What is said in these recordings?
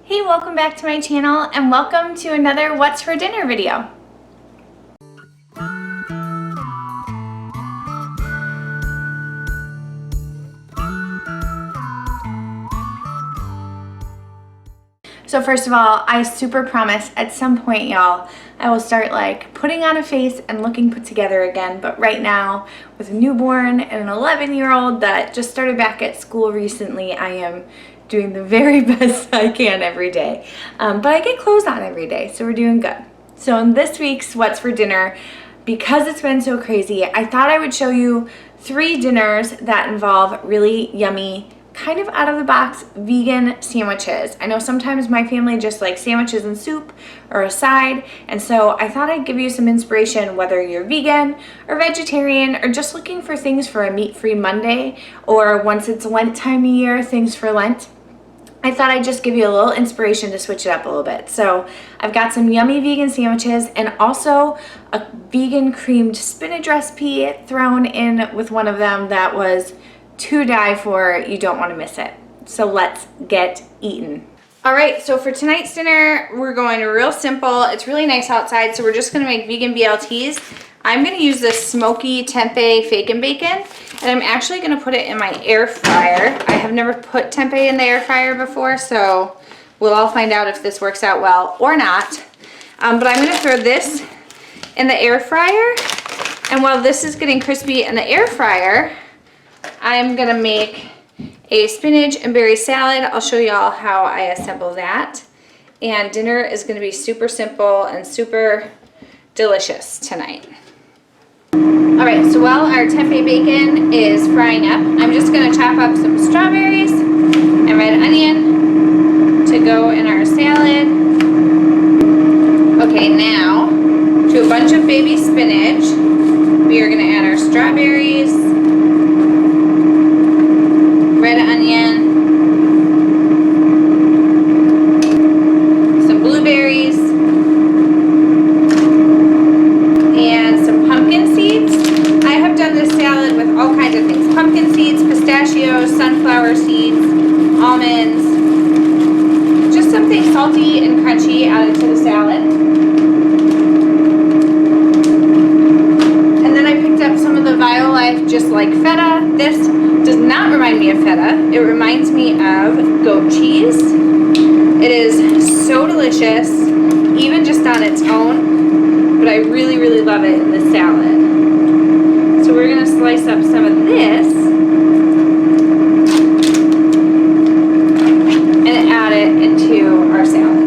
Hey, welcome back to my channel and welcome to another What's for Dinner video. So first of all, I super promise at some point, y'all, I will start like putting on a face and looking put together again. But right now, with a newborn and an 11-year-old that just started back at school recently, I am doing the very best I can every day. But I get clothes on every day, so we're doing good. So in this week's What's for Dinner, because it's been so crazy, I thought I would show you 3 dinners that involve really yummy, kind of out of the box vegan sandwiches. I know sometimes my family just likes sandwiches and soup or a side, and so I thought I'd give you some inspiration whether you're vegan or vegetarian or just looking for things for a meat-free Monday, or once it's Lent time of year, things for Lent. I thought I'd just give you a little inspiration to switch it up a little bit. So I've got some yummy vegan sandwiches and also a vegan creamed spinach recipe thrown in with one of them that was to die for. You don't want to miss it. So let's get eating. All right, so for tonight's dinner, we're going real simple. It's really nice outside, so we're just gonna make vegan BLTs. I'm gonna use this smoky tempeh bacon, and I'm actually gonna put it in my air fryer. I have never put tempeh in the air fryer before, so we'll all find out if this works out well or not. But I'm gonna throw this in the air fryer, and while this is getting crispy in the air fryer, I'm gonna make a spinach and berry salad. I'll show you all how I assemble that. And dinner is gonna be super simple and super delicious tonight. All right, so while our tempeh bacon is frying up, I'm just gonna chop up some strawberries and red onion to go in our salad. Okay, now to a bunch of baby spinach, we are gonna add our strawberries, red onion, some blueberries, and some pumpkin seeds. I have done this salad with all kinds of things. Pumpkin seeds, pistachios, sunflower seeds, almonds. Just something salty and crunchy added to the salad. And then I picked up some of the Violife Just Like Feta. This does not remind me of feta. It reminds me of goat cheese. It is so delicious, even just on its own, but I really, really love it in this salad. So we're gonna slice up some of this and add it into our salad.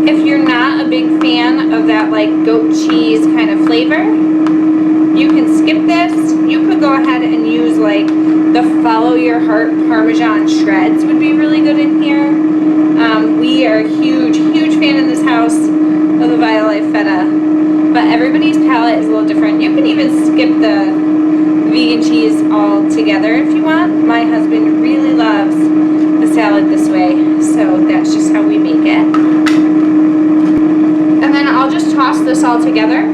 If you're not a big fan of that like goat cheese kind of flavor, you can skip this. You could go ahead and use like the Follow Your Heart Parmesan shreds would be really good in here. We are a huge fan in this house of the Violife Feta, but everybody's palate is a little different. You can even skip the vegan cheese altogether if you want. My husband really loves the salad this way, so that's just how we make it. And then I'll just toss this all together.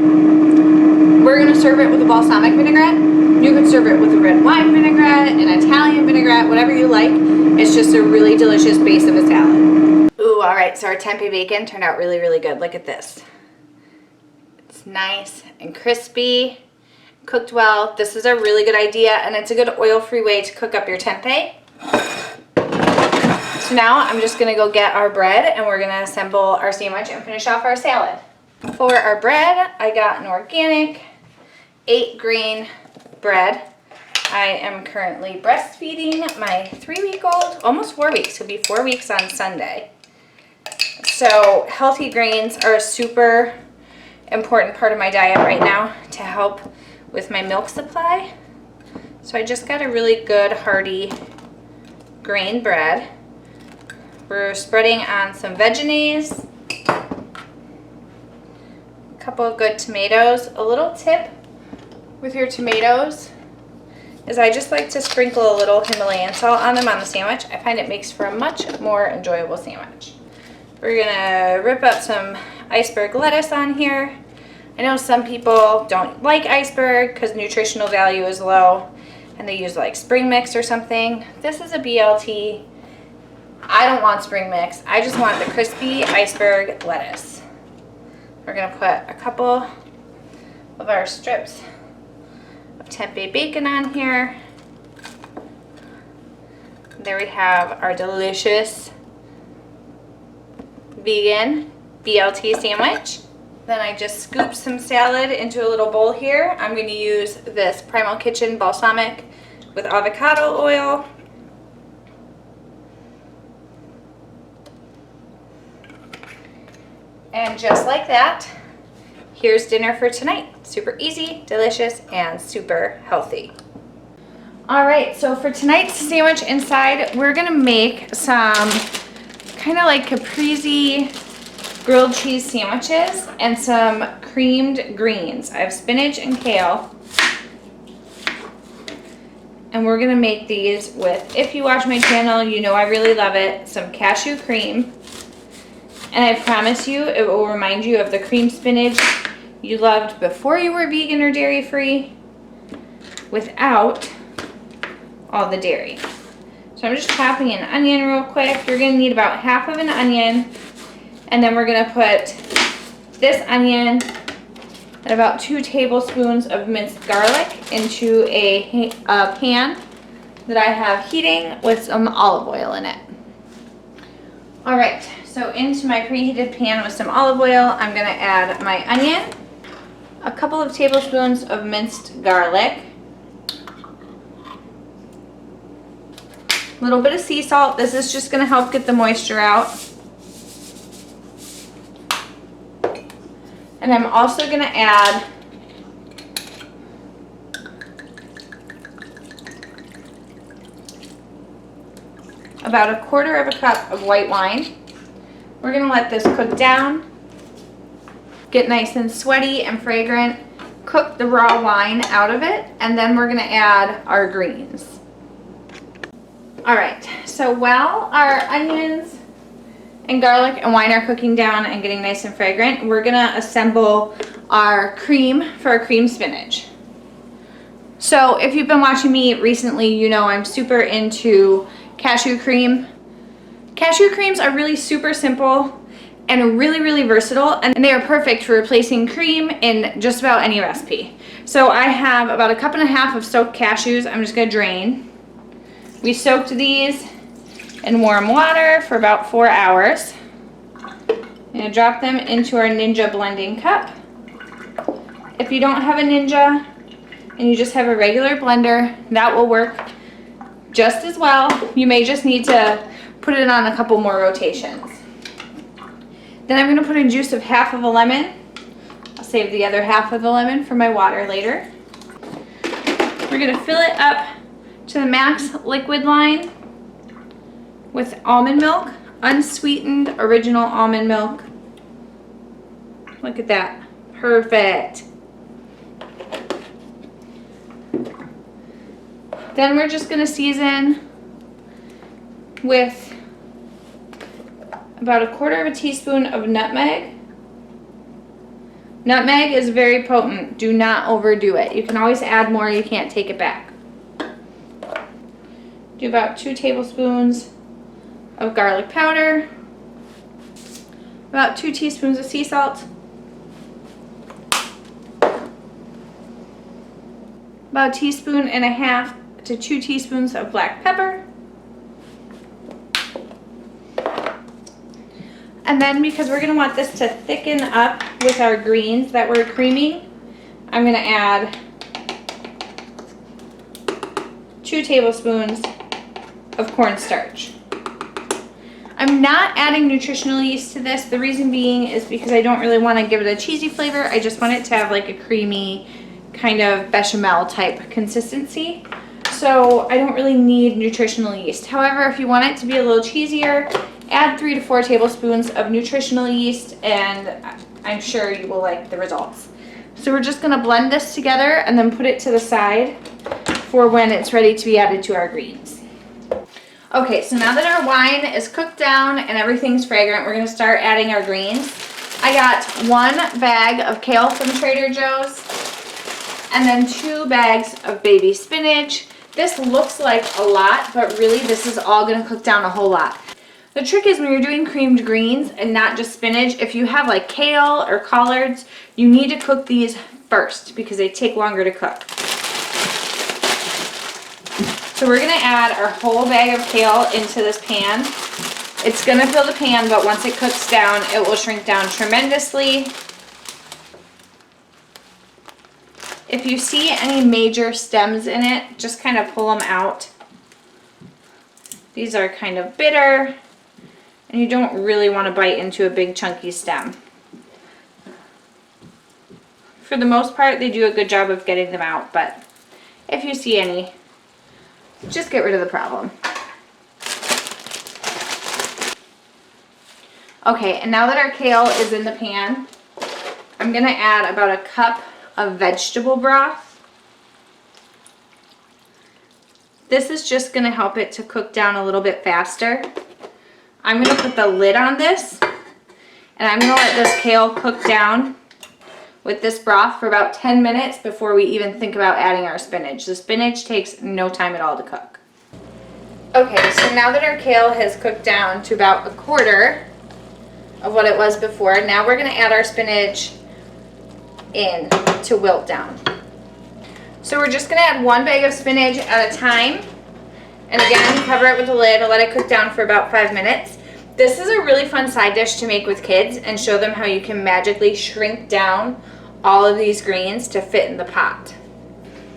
We're gonna serve it with a balsamic vinaigrette. You could serve it with a red wine vinaigrette, an Italian vinaigrette, whatever you like. It's just a really delicious base of a salad. Ooh, all right, so our tempeh bacon turned out really, really good. Look at this. It's nice and crispy, cooked well. This is a really good idea, and it's a good oil-free way to cook up your tempeh. So now I'm just gonna go get our bread, and we're gonna assemble our sandwich and finish off our salad. For our bread, I got an organic 8-grain bread. I am currently breastfeeding my 3-week-old, almost 4 weeks. He'll be 4 weeks on Sunday. So healthy grains are a super important part of my diet right now to help with my milk supply. So I just got a really good hearty grain bread. We're spreading on some veggies, a couple of good tomatoes. A little tip with your tomatoes is I just like to sprinkle a little Himalayan salt on them on the sandwich. I find it makes for a much more enjoyable sandwich. We're gonna rip up some iceberg lettuce on here. I know some people don't like iceberg because nutritional value is low and they use like spring mix or something. This is a BLT I don't want spring mix. I just want the crispy iceberg lettuce. We're gonna put a couple of our strips of tempeh bacon on here. There we have our delicious vegan BLT sandwich. Then I just scooped some salad into a little bowl here. I'm going to use this Primal Kitchen balsamic with avocado oil. And just like that, here's dinner for tonight. Super easy, delicious, and super healthy. All right, so for tonight's sandwich inside, we're gonna make some kind of like caprese grilled cheese sandwiches and some creamed greens. I have spinach and kale. And we're gonna make these with, if you watch my channel, you know I really love it, some cashew cream. And I promise you, it will remind you of the cream spinach you loved before you were vegan or dairy free without all the dairy. So I'm just chopping an onion real quick. You're gonna need about half of an onion. And then we're gonna put this onion and about 2 tablespoons of minced garlic into a pan that I have heating with some olive oil in it. All right, so into my preheated pan with some olive oil, I'm gonna add my onion, a couple of tablespoons of minced garlic, a little bit of sea salt. This is just gonna help get the moisture out. And I'm also going to add about 1/4 cup of white wine. We're going to let this cook down, get nice and sweaty and fragrant, cook the raw wine out of it, and then we're going to add our greens. All right, so while our onions and garlic and wine are cooking down and getting nice and fragrant, we're gonna assemble our cream for our cream spinach. So if you've been watching me recently, you know I'm super into cashew cream. Cashew creams are really super simple and really versatile, and they are perfect for replacing cream in just about any recipe. So I have about 1.5 cups of soaked cashews. I'm just gonna drain. We soaked these in warm water for about 4 hours. I'm gonna drop them into our Ninja blending cup. If you don't have a Ninja and you just have a regular blender, that will work just as well. You may just need to put it on a couple more rotations. Then I'm gonna put in juice of half of a lemon. I'll save the other half of the lemon for my water later. We're gonna fill it up to the max liquid line with almond milk, unsweetened original almond milk. Look at that, perfect. Then we're just gonna season with about 1/4 teaspoon of nutmeg. Nutmeg is very potent, do not overdo it. You can always add more, you can't take it back. Do about 2 tablespoons of garlic powder, about 2 teaspoons of sea salt, about 1.5 teaspoons to 2 teaspoons of black pepper. And then because we're gonna want this to thicken up with our greens that we're creaming, I'm gonna add 2 tablespoons of cornstarch. I'm not adding nutritional yeast to this. The reason being is because I don't really want to give it a cheesy flavor. I just want it to have like a creamy kind of bechamel type consistency. So I don't really need nutritional yeast. However, if you want it to be a little cheesier, add 3 to 4 tablespoons of nutritional yeast and I'm sure you will like the results. So we're just gonna blend this together and then put it to the side for when it's ready to be added to our greens. Okay, so now that our wine is cooked down and everything's fragrant, we're gonna start adding our greens. I got 1 bag of kale from Trader Joe's and then 2 bags of baby spinach. This looks like a lot, but really this is all gonna cook down a whole lot. The trick is when you're doing creamed greens and not just spinach, if you have like kale or collards, you need to cook these first because they take longer to cook. So we're gonna add our whole bag of kale into this pan. It's gonna fill the pan, but once it cooks down, it will shrink down tremendously. If you see any major stems in it, just kind of pull them out. These are kind of bitter, and you don't really want to bite into a big chunky stem. For the most part, they do a good job of getting them out, but if you see any, just get rid of the problem. Okay, and now that our kale is in the pan, I'm gonna add about a cup of vegetable broth. This is just gonna help it to cook down a little bit faster. I'm gonna put the lid on this, and I'm gonna let this kale cook down with this broth for about 10 minutes before we even think about adding our spinach. The spinach takes no time at all to cook. Okay, so now that our kale has cooked down to about a quarter of what it was before, now we're gonna add our spinach in to wilt down. So we're just gonna add one bag of spinach at a time. And again, cover it with the lid and let it cook down for about 5 minutes. This is a really fun side dish to make with kids and show them how you can magically shrink down all of these greens to fit in the pot.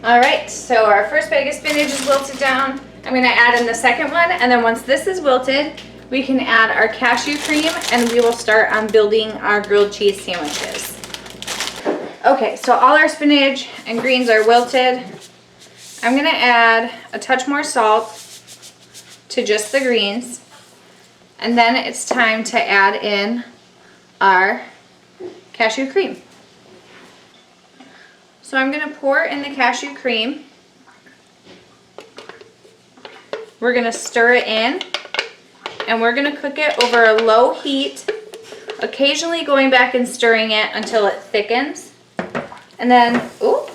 All right, so our first bag of spinach is wilted down. I'm gonna add in the second one, and then once this is wilted, we can add our cashew cream and we will start on building our grilled cheese sandwiches. Okay, so all our spinach and greens are wilted. I'm gonna add a touch more salt to just the greens. And then it's time to add in our cashew cream. So I'm gonna pour in the cashew cream. We're gonna stir it in, and we're gonna cook it over a low heat, occasionally going back and stirring it until it thickens. And then, ooh,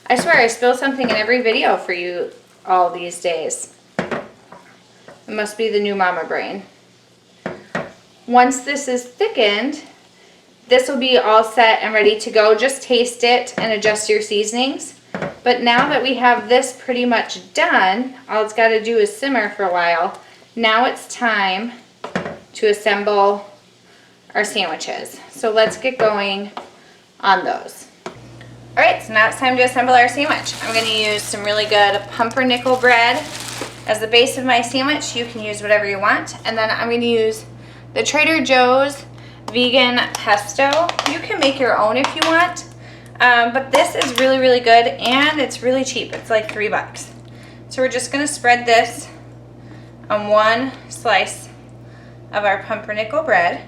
I swear I spill something in every video for you all these days. It must be the new mama brain. Once this is thickened, this will be all set and ready to go. Just taste it and adjust your seasonings. But now that we have this pretty much done, all it's got to do is simmer for a while. Now it's time to assemble our sandwiches. So let's get going on those. All right, so now it's time to assemble our sandwich. I'm going to use some really good pumpernickel bread as the base of my sandwich. You can use whatever you want. And then I'm going to use the Trader Joe's vegan pesto. You can make your own if you want, but this is really, really good, and it's really cheap. It's like $3. So we're just going to spread this on one slice of our pumpernickel bread.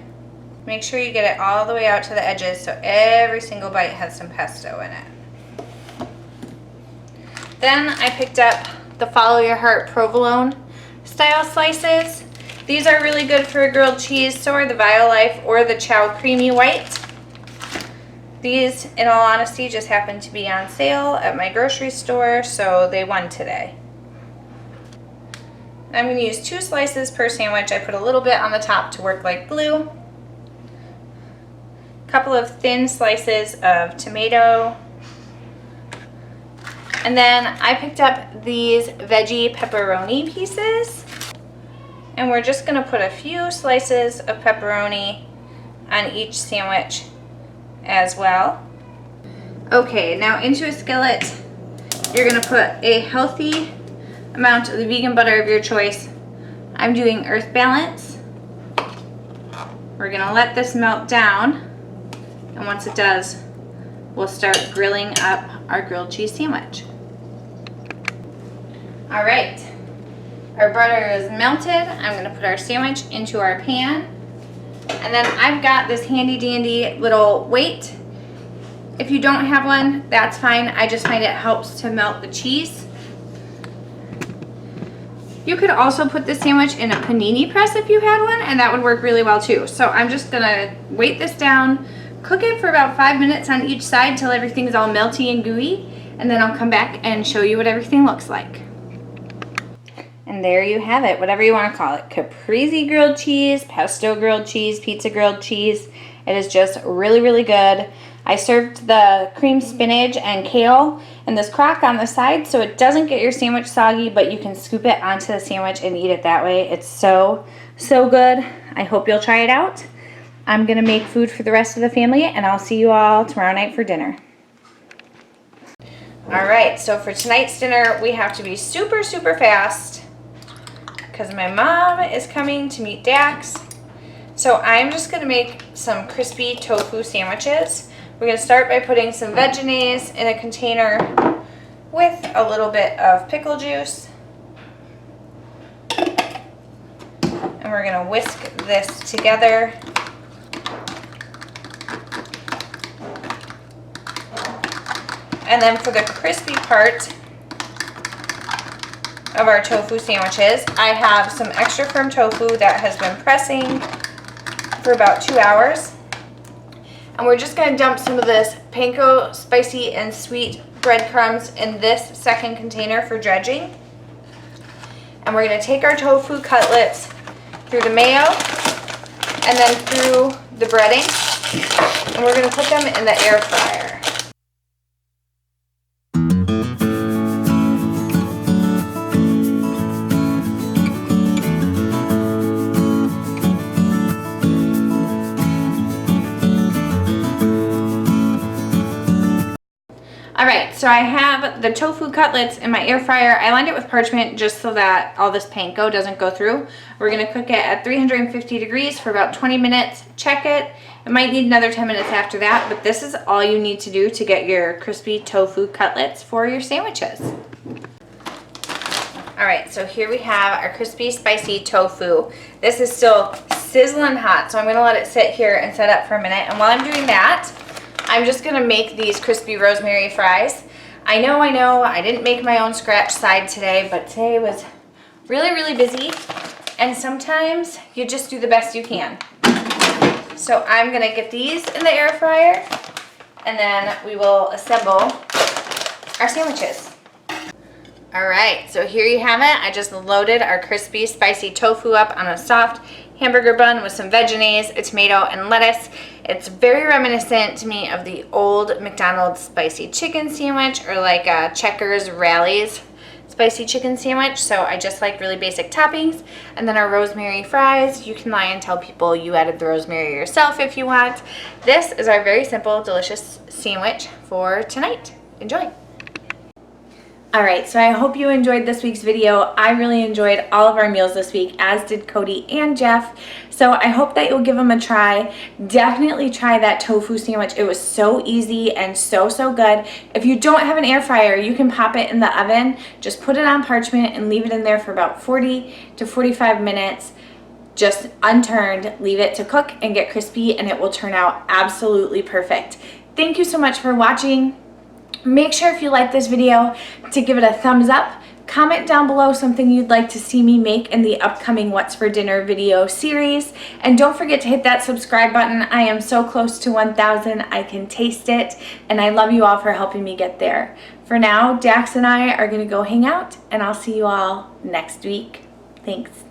Make sure you get it all the way out to the edges so every single bite has some pesto in it. Then I picked up the Follow Your Heart provolone style slices. These are really good for a grilled cheese, so are the Violife or the Chow Creamy White. These, in all honesty, just happened to be on sale at my grocery store, so they won today. I'm going to use 2 slices per sandwich. I put a little bit on the top to work like glue. A couple of thin slices of tomato. And then I picked up these veggie pepperoni pieces. And we're just going to put a few slices of pepperoni on each sandwich as well. Okay, now into a skillet, you're going to put a healthy amount of the vegan butter of your choice. I'm doing Earth Balance. We're going to let this melt down, and once it does, we'll start grilling up our grilled cheese sandwich. All right. Our butter is melted. I'm going to put our sandwich into our pan. And then I've got this handy dandy little weight. If you don't have one, that's fine. I just find it helps to melt the cheese. You could also put this sandwich in a panini press if you had one, and that would work really well too. So I'm just going to weight this down, cook it for about 5 minutes on each side till everything's all melty and gooey, and then I'll come back and show you what everything looks like. And there you have it, whatever you want to call it. Caprese grilled cheese, pesto grilled cheese, pizza grilled cheese. It is just really, really good. I served the cream spinach and kale in this crock on the side so it doesn't get your sandwich soggy, but you can scoop it onto the sandwich and eat it that way. It's so, so good. I hope you'll try it out. I'm going to make food for the rest of the family, and I'll see you all tomorrow night for dinner. All right, so for tonight's dinner, we have to be super, super fast because my mom is coming to meet Dax. So I'm just going to make some crispy tofu sandwiches. We're going to start by putting some veggies in a container with a little bit of pickle juice. And we're going to whisk this together. And then for the crispy part of our tofu sandwiches, I have some extra firm tofu that has been pressing for about 2 hours. And we're just going to dump some of this panko spicy and sweet breadcrumbs in this second container for dredging. And we're going to take our tofu cutlets through the mayo and then through the breading. And we're going to put them in the air fryer. Alright, so I have the tofu cutlets in my air fryer. I lined it with parchment just so that all this panko doesn't go through. We're going to cook it at 350 degrees for about 20 minutes. Check it. It might need another 10 minutes after that, but this is all you need to do to get your crispy tofu cutlets for your sandwiches. Alright, so here we have our crispy spicy tofu. This is still sizzling hot, so I'm going to let it sit here and set up for a minute. And while I'm doing that, I'm just going to make these crispy rosemary fries. I know, I didn't make my own scratch side today, but today was really, really busy. And sometimes you just do the best you can. So I'm going to get these in the air fryer, and then we will assemble our sandwiches. Alright, so here you have it. I just loaded our crispy spicy tofu up on a soft hamburger bun with some veggies, a tomato, and lettuce. It's very reminiscent to me of the old McDonald's spicy chicken sandwich, or like a Checkers Rally's spicy chicken sandwich. So I just like really basic toppings. And then our rosemary fries. You can lie and tell people you added the rosemary yourself if you want. This is our very simple, delicious sandwich for tonight. Enjoy. Alright, so I hope you enjoyed this week's video. I really enjoyed all of our meals this week, as did Cody and Jeff. So I hope that you'll give them a try. Definitely try that tofu sandwich. It was so easy and so, so good. If you don't have an air fryer, you can pop it in the oven. Just put it on parchment and leave it in there for about 40 to 45 minutes. Just unturned, leave it to cook and get crispy, and it will turn out absolutely perfect. Thank you so much for watching. Make sure if you like this video to give it a thumbs up. Comment down below something you'd like to see me make in the upcoming What's for Dinner video series. And don't forget to hit that subscribe button. I am so close to 1,000. I can taste it. And I love you all for helping me get there. For now, Dax and I are going to go hang out, and I'll see you all next week. Thanks.